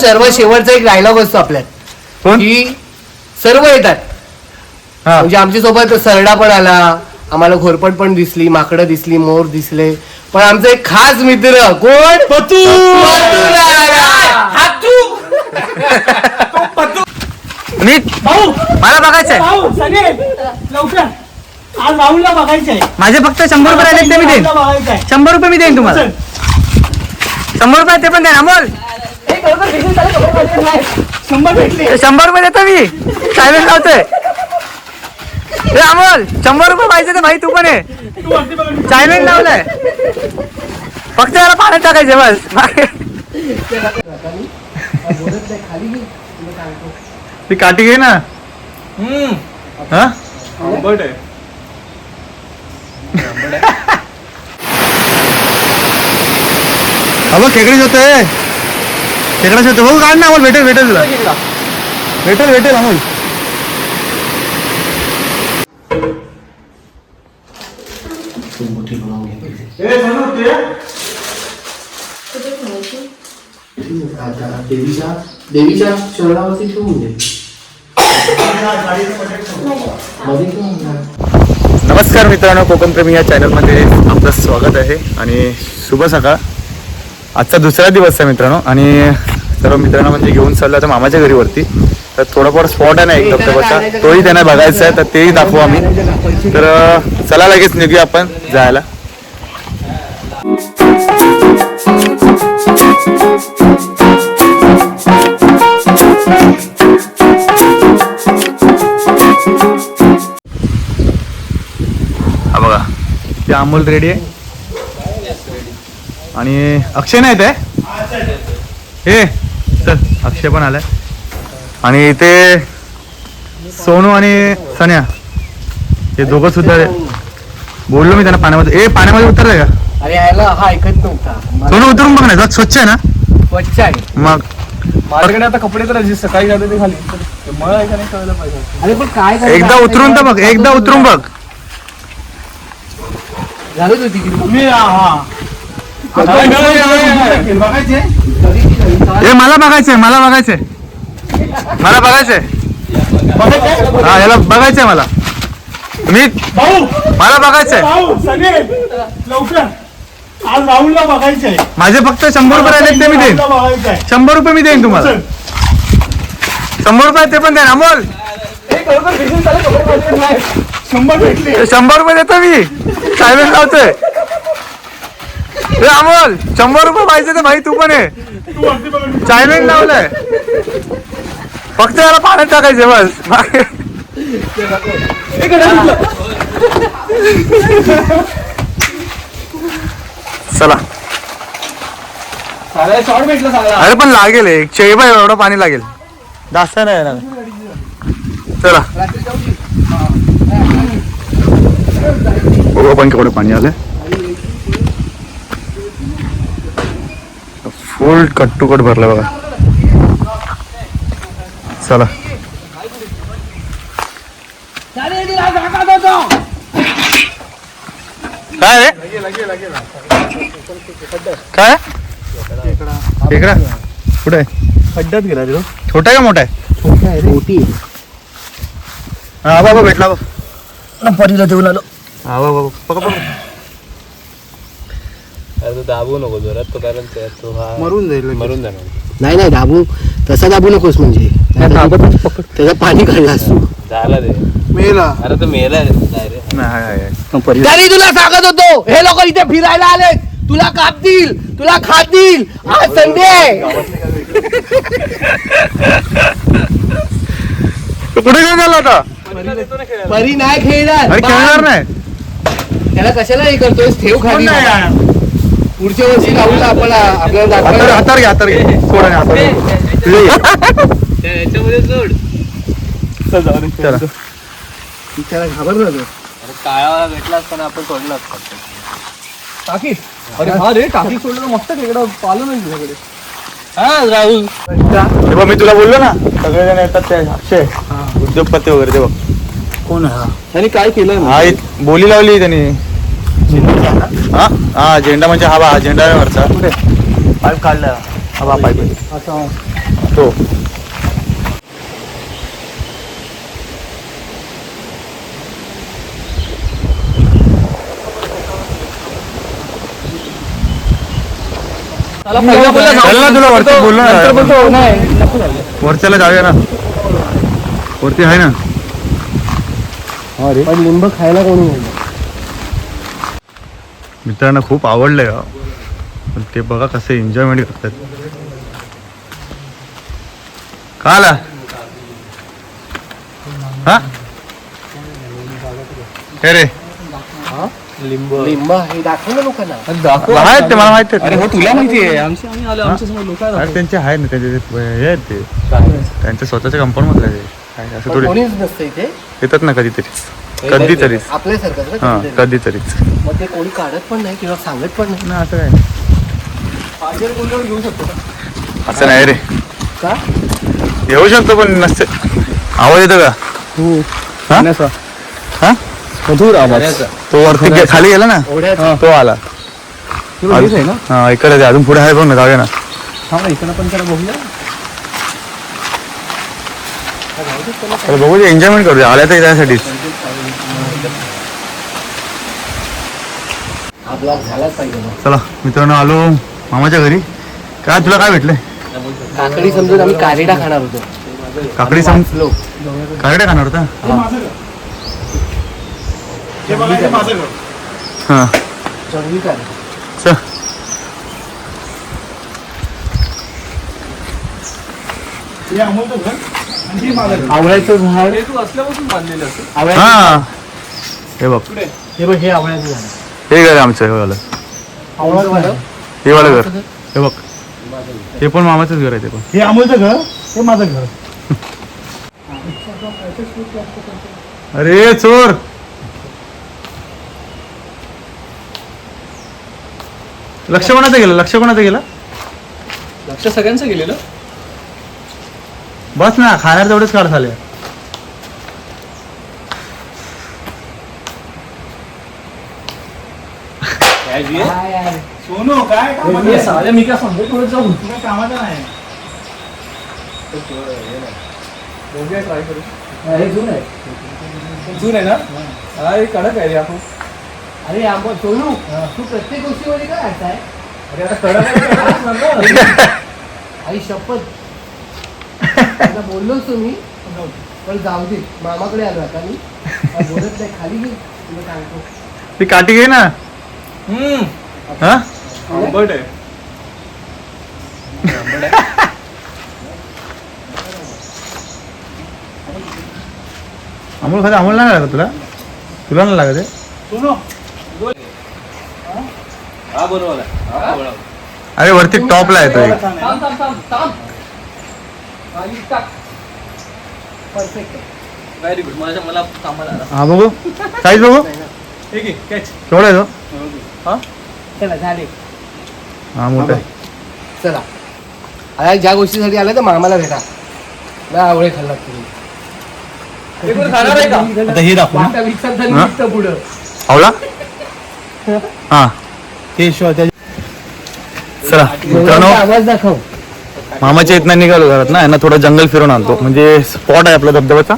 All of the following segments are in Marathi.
सर्व शेवटचा एक डायलॉग असतो आपल्यात की सर्व येतात. म्हणजे आमच्या सोबत सरडा पण आला, आम्हाला घोरपट पण दिसली, माकडं दिसली, मोर दिसले, पण आमचा एक खास मित्र कोण मला बघायचंय लवकर आज राहुलला बघायचंय. माझे फक्त 100 रुपये आले ते मी देईन. 100 रुपये मी देईन तुम्हाला. 100 रुपये ते पण देईन. अमोल 100 भेटले. 100 रुपये देतो मी. सायलेंट लावतोय. हे अमोल 100 रुपये पाहिजे तर भाई तू पण आहे. सायलेंट लावलंय. फक्त याला पाण्यात टाकायचे बस. ती काठी घे ना. हा आंबट आहे. अबा खेकडेच होते. खेकडाच होते भाऊ. काढ ना अमोल. भेटेल तुला. भेटेल अमोल. देवीच्या शहरावरती ठेवून दे. नमस्कार मित्रांनो, कोकण प्रेमी या चॅनलमध्ये आपलं स्वागत आहे आणि शुभ सकाळ. आजचा दुसरा दिवस आहे मित्रांनो आणि सर्व मित्रांनो म्हणजे घेऊन चाललो आता मामाच्या घरीवरती. तर थोडाफार स्पॉट आहे ना एक धबधबाचा, तोही त्यांना बघायचा आहे, तर तेही दाखवू आम्ही. तर चला लगेच निघूया आपण जायला. हा बघा ते अमोल रेडी आहे आणि अक्षय नाही ते. हे चल अक्षय पण आलाय आणि इथे सोनू आणि सन्या हे दोघं सुद्धा. बोललो मी त्यांना पाण्यामध्ये. पाण्यामध्ये उतरलाय का? अरे यायला हा ऐकत नव्हता. सोनू उतरून बघ ना. स्वच्छ आहे ना? स्वच्छ आहे. मग माझ्याकडे आता कपडे तर सकाळी जाते ते खाली मळ आहे का नाही कळलं पाहिजे. अरे पण काय एकदा उतरून तर बघ. एकदा उतरून बघ. झालंच होती की मी बघायचे. हे मला बघायचंय. हा याला बघायचंय मला. मला बघायचंय. लवकर आज राहुलला बघायचंय. माझे फक्त 100 रुपये आले ते मी देईन. 100 रुपये मी देईन तुम्हाला. 100 रुपये ते पण देईन. अमोल 100 भेटले. 100 रुपये देतो मी. सायलेंट लावतोय. हे अमोल 100 रुपये पाहिजे तर भाई तू पण आहे. सायलेंट लावलंय. फक्त याला पाण्यात टाकायचे बस. चला. शॉर्ट भेटलं सगळं. अरे पण लागेल एक चेबा एवढं पाणी लागेल. जास्त नाही येणार. चला बघू पण केवढं पाणी आलंय. फुल कट टू कट भरलं बघा. चला काय रे? काय खेकडा कुठे आहे? खड्ड्यात गेला रे. छोटा आहे का मोठा आहे? मोठी हा बाबा भेटला. परीला देऊन आलो. हा बाबा पकड. दाबू नको जोरात तो, कारण तो हा मरून जाईल. नाही दाबू तसा दाबू नकोस. म्हणजे त्याचं पाणी काढला असतो. झाला रे मेला. अरे तो मेला रे. तरी तुला सांगत होतो हे लोक इथे फिरायला आले, तुला कापतील, तुला खातील. आज संडे. कुठे घेऊन गेला होता? परी नाही खेळणार. अरे खेळणार नाही. त्याला कशाला हे करतोय? ठेव खाली. पुढच्या वर्षी राहुल आपण आपल्याला हातार घे. सोड त्याच्यामध्ये जोड. चला त्याला घाबरलं. काळावाला भेटला असताना आपण सोडलं असतं. टाकी. अरे हा रे टाकी सोडलं मस्त खेकडा पालन नाही तुझ्याकडे. हा राहुल तेव्हा मी तुला बोललो ना सगळेजण येतात ते अक्षय उद्योगपती वगैरे. ते बघ कोण हा? त्यांनी काय केलं? हा बोली लावली त्यांनी. हा झेंडा म्हणजे हा झेंडा वरचा. पाईप काढला. हा पाईप. तो. चला पहिला पहिला जाऊ. चल ना, तुला वरती बोललो ना. नंतर बोलतो. नाही नको झालं. वरच्याला जाऊया ना, वरती आहे ना. पण लिंब खायला कोणी नाही. मित्रांना खूप आवडलंय हा. पण ते बघा कसं एन्जॉयमेंट करतात. का आला हा हे रे लिंब हे दाखव ना लोकांना. दाखव. आहेत ते, मला माहिती अरे आहे. हो तुला माहिती आहे आम्ही आलो आमच्या समोर लोक अरे त्यांचे आहे ना, त्यांचे हे आहेत ते, त्यांच्या स्वतःच्या कंपाऊंड मधले आहे. काय असं पण थोडी कोणीच नसतं इथे येतात ना कधीतरीच. आपल्यासारखंच हा ना कधीतरी. कधीतरीच. मग ते कोणी काढत पण नाही किंवा सांगत पण नाही. ना असं काय पाहिजे बोलल्यावर घेऊ शकतो का? असं नाही रे, का येऊ शकतो पण नसते. आवाज येतो का? हा? हा? मधुर आवाज. तो वरती खाली गेला ना, एवढ्या तो आला. हेच आहे ना. हा इकडे आहे, अजून पुढे आहे बघ ना, जाऊया ना. हा इकडं पण जरा बघूया. तर बघू दे, एन्जॉयमेंट करू दे. आल्या तर त्यासाठीच. हा ब्लॉग झालाच पाहिजे ना. चला मित्रांनो, आलो मामाच्या घरी. काय तुला काय भेटलंय? काकडी समजून आम्ही कारेडा खाणार होतो. काकडी लो काकडे खाणार होता. हा जंगली कारेडा. चल. आवळ्याचं झाड. हे तू असल्यापासून बांधलेलं असेल. आवळ्याचं हा हे बघ, हे बघ, हे आवळ्याचं झाड. हे घर आहे आमचं. हे वालं, आवळ्याचं झाड. हे वालं घर. हे बघ, हे पण मामाचंच घर आहे. ते पण हे अमोलचं घर, हे माझं घर. अरे चोर. लक्ष कोणाचं गेलं? लक्ष कोणाचं गेलं? लक्ष सगळ्यांचं गेलेलं. बस ना, खाणार तेवढेच काढ झाले. सोनू काय कामाचं हे आहे? साले मी काय सांगतो थोडं जाऊ. तुला कामाचं नाही. बघूया ट्राय करू. हे जून आहे. जून आहे ना. हा हे कडक आहे रे आपण. अरे आंबा सोनू, तू प्रत्येक गोष्टीमध्ये काय आहे? अरे आता कडक आहे. आई शपथ. आता बोललोच तुम्ही, पण जाऊ दे. मामाकडे आलो आता मी. काय बोलत नाही, खाली घे, तुला सांगतो. ती काठी घे ना. हा आंबट आहे. अमोल खाते. अमोल नाही लागत तुला? तुला नाही लागत आहे? सोनू हा बरोबर आहे. हा बरोबर. अरे वरती टॉपला येतो एक. थांब थांब थांब थांब. खाली टाक. परफेक्ट. Very good. मला कामाला आला. हा बघू, साईज बघू. हे घे कॅच. केवढा आहे तो? हा चला झाले. हा मोठा आहे. चला आता ज्या गोष्टीसाठी आलं तर मामाला भेटा. नाही आवळे खाल्ला तुम्ही. हे कोण खाणार आहे का? आता हे दाखव ना. वाटा विकतात आणि विकतं पुढं. आवला. हा हे शिवाय त्या चला मित्रांनो, आवाज दाखव. मामाच्या इथनं निघालो घरात ना, यांना थोडं जंगल फिरून आणतो. म्हणजे स्पॉट आहे आपला धबधब्याचा,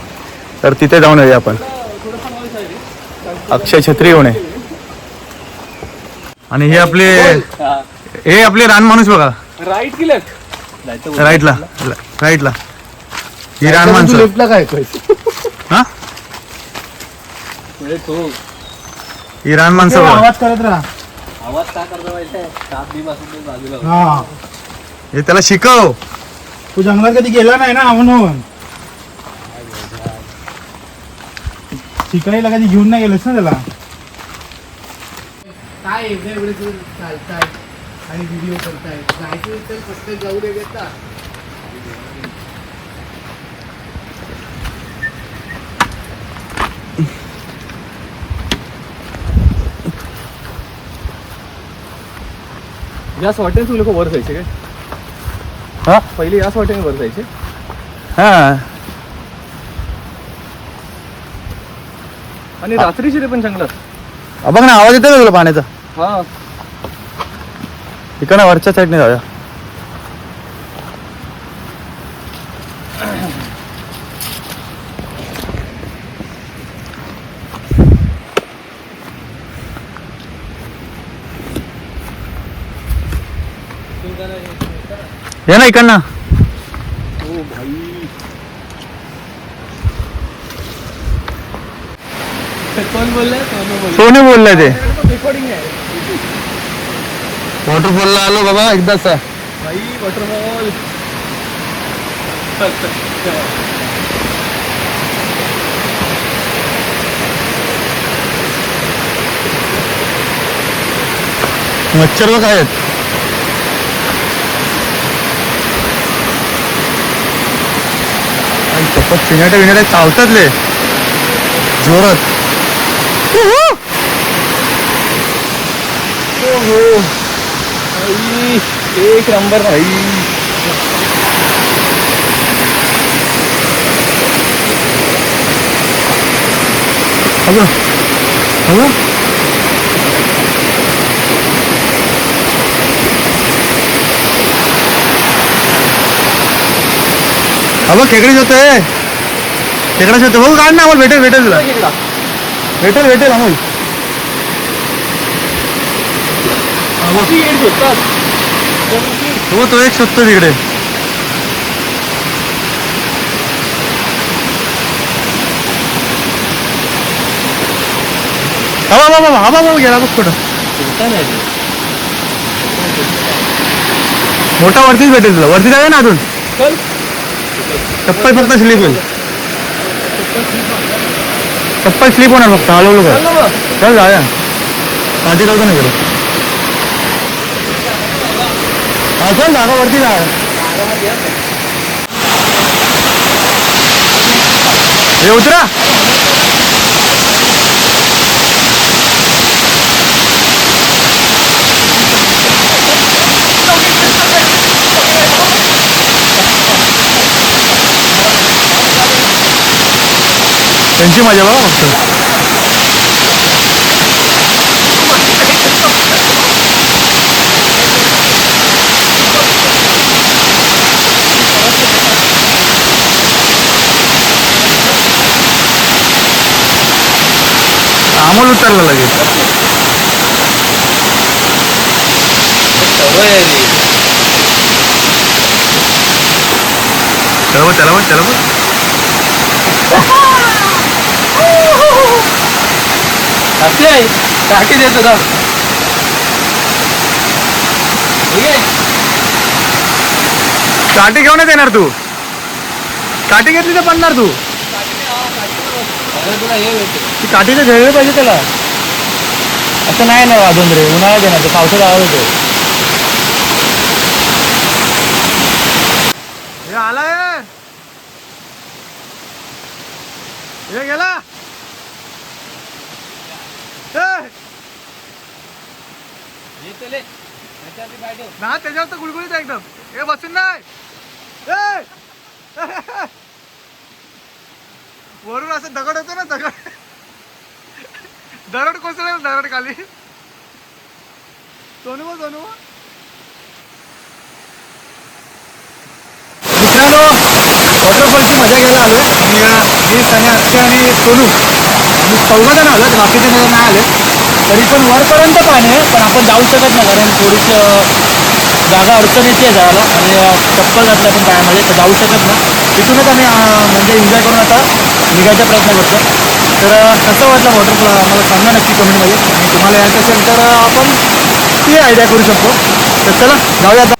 तर तिथे जाऊन येऊया आपण. अक्षय छत्री घेऊन आहे. आणि हे आपले रान माणूस बघा, राईट की लेफ्ट? राईटला. ही रान तू माणसं. लेफ्टला काय हा पुढे तो ही रान माणसं बघा. आवाज करत राहा. आवाज का करतो माहिती आहे? साप बीम असून ते बाजूला होतं. हा हे त्याला शिकव. तू जंगलात कधी गेला नाही ना म्हणून. शिकायला कधी घेऊन नाही गेलस ना त्याला. काय एवढे तुम्ही चालताय आणि व्हिडिओ करताय. जायचं तर फक्त जाऊ दे घेता. याच वाटेने तू लोक वर जायचे काय? हा पहिले याच वाटेने वर जायचे. हा आणि रात्रीचे ते पण जंगलात. बघ ना, आवाज येतो का तुला पाण्याचा? हा इकडनं वरच्या साईडने जाऊया. या ना इकडनं. कोण बोलले सोने बोललाय ते. रेकॉर्डिंग आहे वॉटरफॉलला आलो बाबा एकदाच. भाई वॉटरफॉल. मच्छर बघ आहेत. चप्पत चिनाट्या विनाट्या चावतात ले जोरात. भाई एक नंबर भाई. अगं अगं अगं खेकडीच होते. खेकडाच होते बघू. काढ ना अमोल. भेटेल भेटेल तुला. भेटेल भेटेल अमोल. हो तो एक शोधतो तिकडे. हवा बाबा हवा बाबा गेला बघ कुठं. मोठा वरतीच भेटेल तुला. वरती जाऊया ना अजून. चप्पल फक्त स्लीप होईल. चप्पल स्लीप होणार फक्त. हलवलं का चल जाऊया. पाठी जाऊ नाही गेलो. हा चल जागा वरती जा. हे उतरा. त्यांची मजा बघा फक्त. अमोल उतरला लगेच. चला बघ त्याला बघ त्याला बघ. टाकी देतो का काठी घेऊनच येणार तू. काठी घेतली तर पडणार तू. तुला हे भेटते. ती काठीचं झेललं पाहिजे त्याला. असं नाही ना अजून रे. उन्हाळ्यात येणार ते. पावसाळ्यात आवाज होतो. हे आलाय. हे गेला. ना त्याच्यावर तर गुळगुळीत एकदम. हे बसून नाही. वरून असं दगड होतो ना. दगड दरड कोसळेल. दरड खाली. सोनू मित्रांनो वॉटरफॉलची मजा घ्यायला आलो. मी सनी अक्षय आणि सोनू आम्ही 14 जण आलो. बाकीचे जण नाही आले. तरी पण वरपर्यंत पाणी आहे. पण आपण जाऊ शकत नाही कारण थोडीशी जागा अडचणीची आहे जायला. आणि चप्पल घातल्या पण पायामध्ये तर जाऊ शकत नाही. तिथूनच आम्ही म्हणजे एन्जॉय करून आता निघायचा प्रयत्न करतो. तर कसं वाटलं वॉटरफॉल आम्हाला सांगा नक्की कमेंटमध्ये. आणि तुम्हाला यायचं असेल तर आपण ती आयडिया करू शकतो. तर चला जाऊया आता.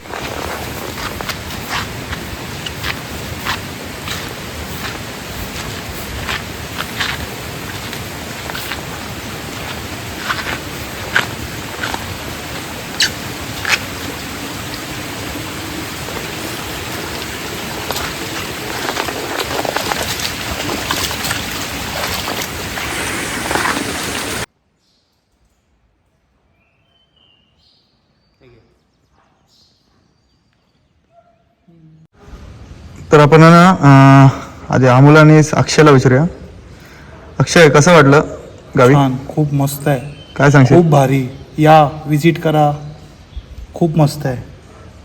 तर आपण ना आधी अमोल आणि अक्षयला विचारूया. अक्षय कसं वाटलं गावी? छान. खूप मस्त आहे. काय सांगशील? खूप भारी. या विजिट करा. खूप मस्त आहे.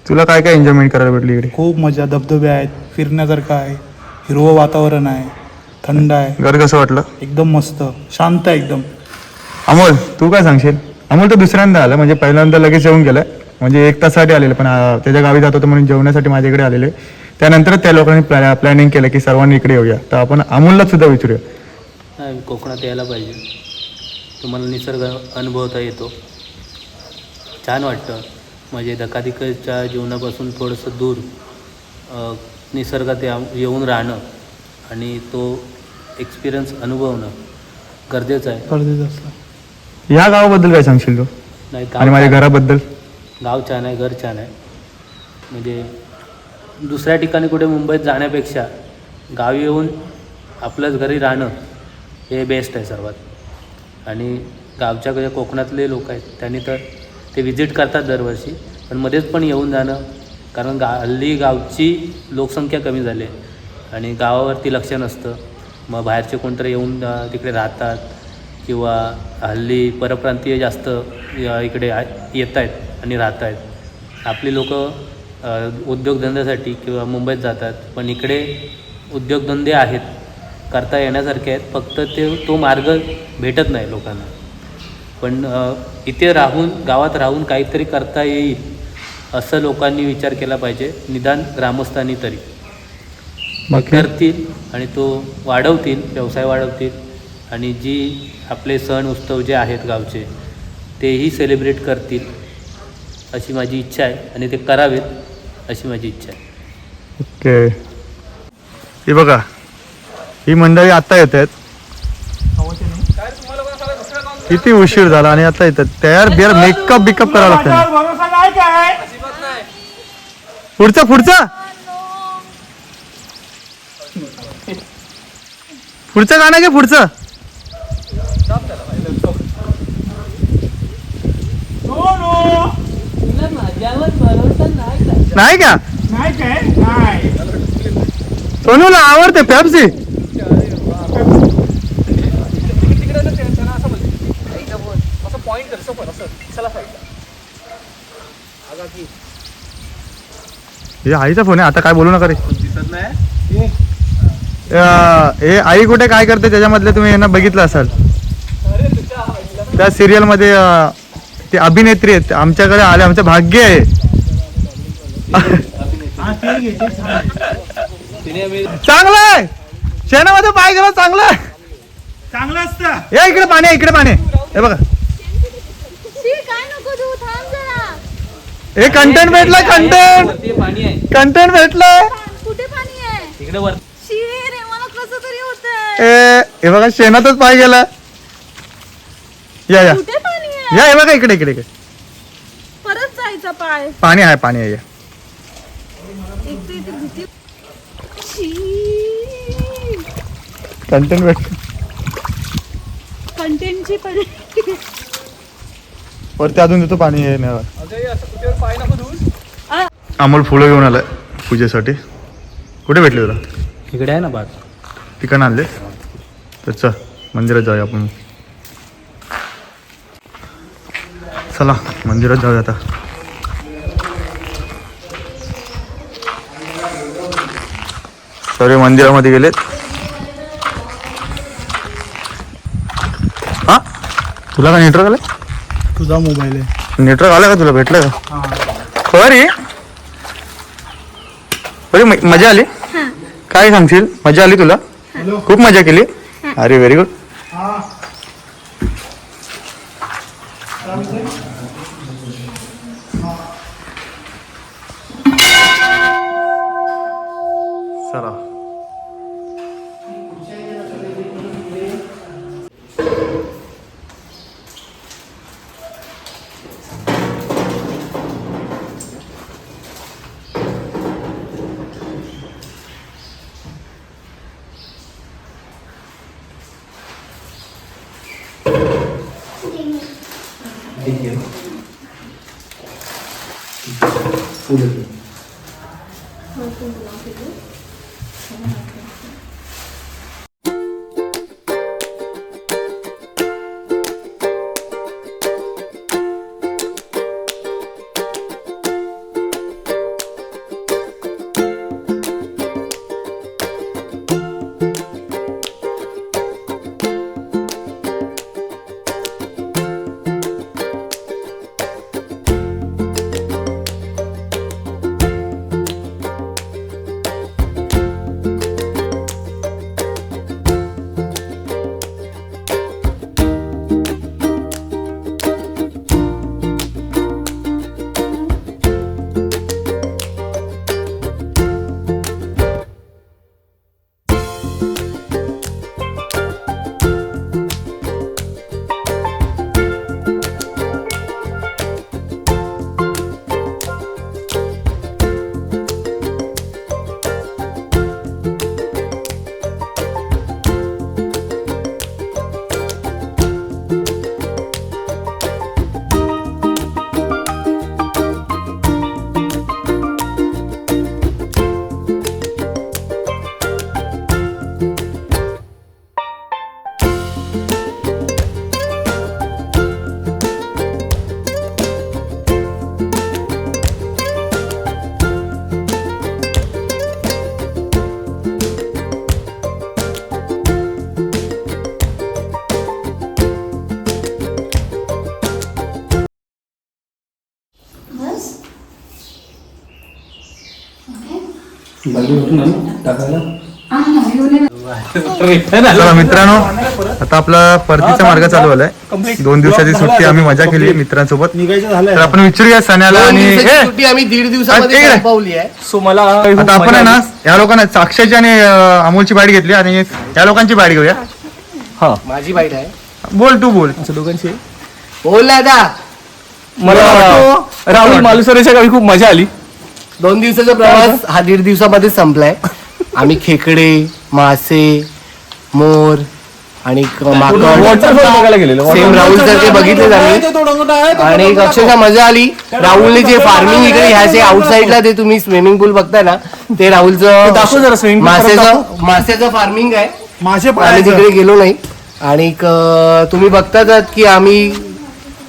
तुला काय काय एन्जॉयमेंट करायला भेटली इकडे? खूप मजा. धबधबे आहेत. फिरण्यासारखं आहे. हिरवं वातावरण आहे, थंड आहे, घर कसं वाटलं? एकदम मस्त, शांत आहे एकदम. अमोल तू काय सांगशील? अमोल तर दुसऱ्यांदा आला, म्हणजे पहिल्यांदा लगेच येऊन गेलाय, म्हणजे 1 तासासाठी आलेले, पण त्याच्या गावी जात होतं म्हणून जेवण्यासाठी माझ्याकडे आलेले. त्यानंतर त्या लोकांनी प्लॅनिंग केलं की सर्वांनी इकडे येऊया. तर आपण अमोलला सुद्धा विचारूया. नाही, कोकणात यायला पाहिजे. तुम्हाला निसर्ग अनुभवता येतो, छान वाटतं. म्हणजे धकाधकीच्या जीवनापासून थोडंसं दूर निसर्गात येऊन राहणं आणि तो एक्सपिरियन्स अनुभवणं गरजेचं आहे. गरजेचं असतं. या गावाबद्दल काय सांगशील तू? नाही, आणि माझ्या घराबद्दल? गाव छान आहे, घर छान आहे. म्हणजे दुसऱ्या ठिकाणी कुठे मुंबईत जाण्यापेक्षा गावी येऊन आपल्याच घरी राहणं हे बेस्ट आहे सर्वात. आणि गावच्या जे कोकणातले लोक आहेत त्यांनी तर ते विजिट करतात दरवर्षी, पण मध्येच पण येऊन जाणं, कारण हल्ली गावची लोकसंख्या कमी झाली आहे आणि गावावरती लक्ष नसतं. मग बाहेरचे कोणतरी येऊन तिकडे राहतात किंवा हल्ली परप्रांतीय जास्त इकडे येत आहेत आणि राहत आहेत. आपली लोक उद्योगधंद्यासाठी किंवा मुंबईत जातात, पण इकडे उद्योगधंदे आहेत, करता येण्यासारखे आहेत, फक्त तो मार्ग भेटत नाही लोकांना. पण इथे राहून, गावात राहून काहीतरी करता येईल असं लोकांनी विचार केला पाहिजे, निदान ग्रामस्थांनी तरी. करतील आणि तो वाढवतील, व्यवसाय वाढवतील आणि जी आपले सण उत्सव जे आहेत गावचे तेही सेलिब्रेट करतील अशी माझी इच्छा आहे आणि ते करावेत अशी माझी इच्छा आहे. ओके. हे बघा, ही मंडळी आता येत आहेत. किती उशीर झाला आणि आता येतात. तयार बियार मेकअप बिकअप करावं लागतं. पुढचं गाणं घे. पुढचं नाही का? सोनूला आवडते पेप्सी. हे आईचा फोन आहे, आता काय बोलू नका रे. हे आई कुठे काय करते त्याच्यामधले तुम्ही यांना बघितलं असाल. त्या सिरियल मध्ये ते अभिनेत्री आहेत, आमच्याकडे आले, आमचं भाग्य आहे. चांगलं आहे, शेणामध्ये पाय गेला, चांगलं चांगलं असतं. हे इकडे पाणी, इकडे पाणी. हे बघा, हे कंटेंट भेटलं, कंटेंट भेटलं. कुठे पाणी आहे इकडे वर रे, मला कसं तरी होतंय. हे बघा, शेणातच पाय गेला. या कुठे पाणी आहे? या, हे बघा इकडे इकडे. परत जायचा पाय. पाणी आहे, पाणी आहे. एक तर इथे भीती. कंटेंट भेट, कंटेंटची पण वरती अजून देतो पाणी. हे नाही. अजय असं कुठे पाय नको धुवून. अमोल फुलं घेऊन आलाय पूजेसाठी. कुठे भेटले तुला? इकडे आहे ना बाग. तिकडं आणले तर चल मंदिरात जाऊया आपण. चला मंदिरात जाऊया आता. सर्व मंदिरामध्ये गेलेत. हा, तुला काय नेटवर्क आलं? तुझा मोबाईल आहे. नेटवर्क आलं का तुला? भेटलं का? खरी बरी मजा आली. काय सांगशील? मजा आली तुला? खूप मजा केली. अरे व्हेरी गुड. चला चला मित्रांनो, आता आपला परतीचा मार्ग चालू आलाय. 2 दिवसाची सुट्टी आम्ही मजा केली मित्रांसोबत. निघायचं झालंय. तर आपण विचारूया सण्याला दोन आणि दिवसाची सुट्टी आम्ही 1.5 दिवसामध्ये इकडे. संपवली आहे. सो मला आता आपण आहे ना या लोकांना साक्षाची आणि अमोलची बाईट घेतली आणि या लोकांची बाईट घेऊया. माझी बाईट आहे. बोल तू बोल. दोघांची बोल ना आता. मला राहुल मालुसरेच्या गावी खूप मजा आली. 2 दिवसाचा प्रवास हा 1.5 दिवसामध्ये संपलाय. आम्ही खेकडे, मासे, मोर आणि माकड वॉटरफॉल बघायला गेलेलो. सेम राहुल सर ते बघितलेच आम्ही आणि अक्षरशः मजा आली. राहुलने जे फार्मिंग इकडे ह्या जे आउटसाईडला ते तुम्ही स्विमिंग पूल बघताय ना, ते राहुलचं दाखव जरा swimming pool मासेचं फार्मिंग आहे. मासे आम्ही पळायचं. तिकडे गेलो नाही आणि तुम्ही बघताच की आम्ही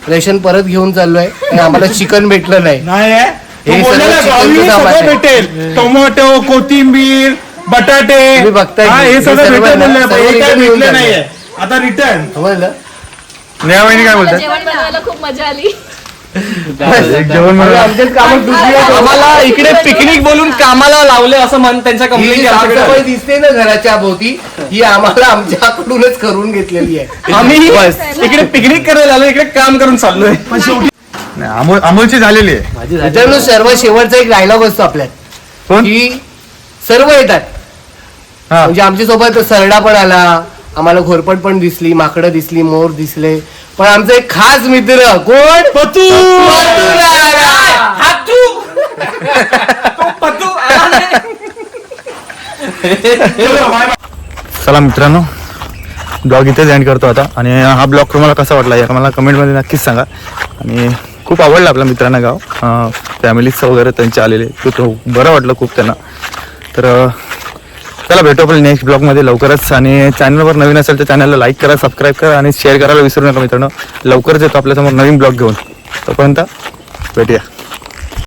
रेशन परत घेऊन चाललोय आणि आम्हाला चिकन भेटलं नाही. नाही आहे. तो हे बोललेला सगळं गावी चिकनचं सामान सगळं आहे. भेटेल. टोमॅटो, कोथिंबीर, बटाटे. तुम्ही बघताय हा, की हे सगळं हे सर्व भेटेल ना, बोलले. सर्व हे काय इकडे येऊन भेटलं जातं. नाहीये. आता रिटर्न. समजलं? नेहा वहिनी काय बोलतात? जेवण बनवायला खूप मजा आली. एक जेवण म्हणून आमच्याच कामात दुसरी आहे. आम्हाला इकडे पिकनिक बोलून कामाला लावले असं म्हण त्यांच्या ही जी कंपनीची साफसफाई दिसते ना घराच्या भोवती, ही आम्हाला आमच्याकडूनच करून घेतलेली आहे. आम्ही इकडे पिकनिक करायला आलो, इकडे काम करून चाललोय. नाही, अमोलची झालेली आहे. मित्रांनो, सर्व शेवटचा एक डायलॉग असतो आपल्यात कोण? की सर्व येतात. हा. म्हणजे आमच्या सोबत सरडा पण आला, आम्हाला घोरपड पण दिसली, माकडं दिसली, मोर दिसले, पण आमचा एक खास मित्र कोण? पतू. चला मित्रांनो, ब्लॉग इथेच एंड करतो आता. आणि हा ब्लॉग तुम्हाला कसा वाटला यार मला कमेंटमध्ये नक्कीच सांगा. आणि खूप आवडलं आपल्या मित्रांना गाव, फॅमिलीचं वगैरे त्यांचे आलेले खूप बरं वाटलं खूप त्यांना. तर चला भेटू आपण नेक्स्ट ब्लॉगमध्ये लवकरच. आणि चॅनलवर नवीन असेल तर चॅनलला लाईक करा, सबस्क्राईब करा आणि शेअर करायला विसरू नका मित्रांनो. लवकरच येतो आपल्यासमोर नवीन ब्लॉग घेऊन. तोपर्यंत भेटूया.